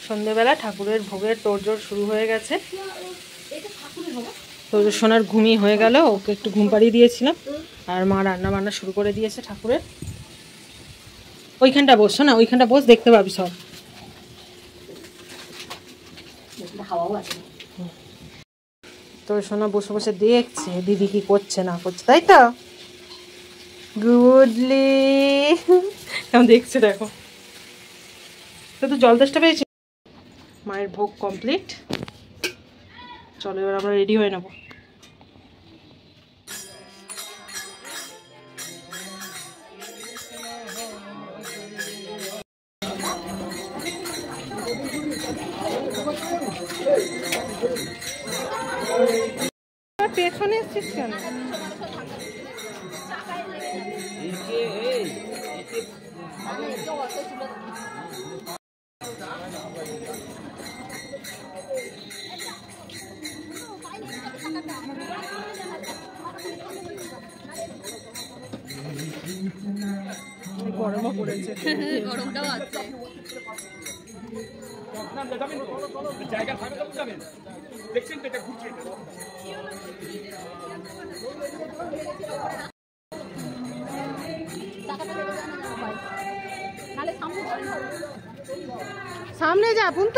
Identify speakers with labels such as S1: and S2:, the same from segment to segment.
S1: সন্ধ্যেবেলা ঠাকুরের ভোগের তোড়জোড় শুরু হয়ে গেছে। তোর সোনার ঘুমিয়ে হয়ে গেল, ওকে একটু ঘুম পাড়িয়ে দিয়েছিলাম, আর মা রান্না বান্না শুরু করে দিয়েছে ঠাকুরের। ওইখানটা বসো না, ওইখানটা বস, দেখতে পাবি সব। তোর সোনা বসে বসে দেখছে দিদি কি করছে না করছে, তাই তো? গুডলি কেমন দেখছে দেখো। তো জল তেষ্টা পেয়েছে। মায়ের ভোগ কমপ্লিট, চলো এবার আমরা রেডি হয়ে নেবো। পেছনে এসছিস কেন? গরমও পড়েছে, গরমটাও আছে। সামনে যা পুন্ত।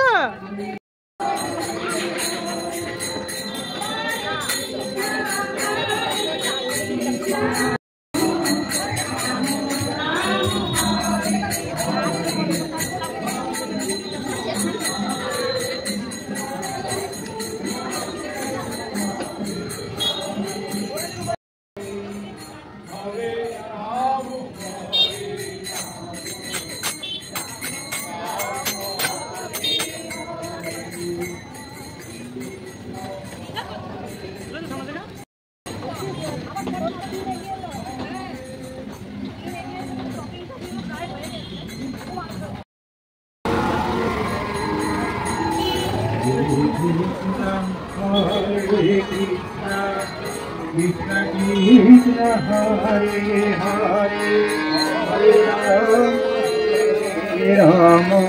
S1: Hare Rama,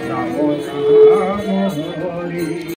S1: Rama Rama Hare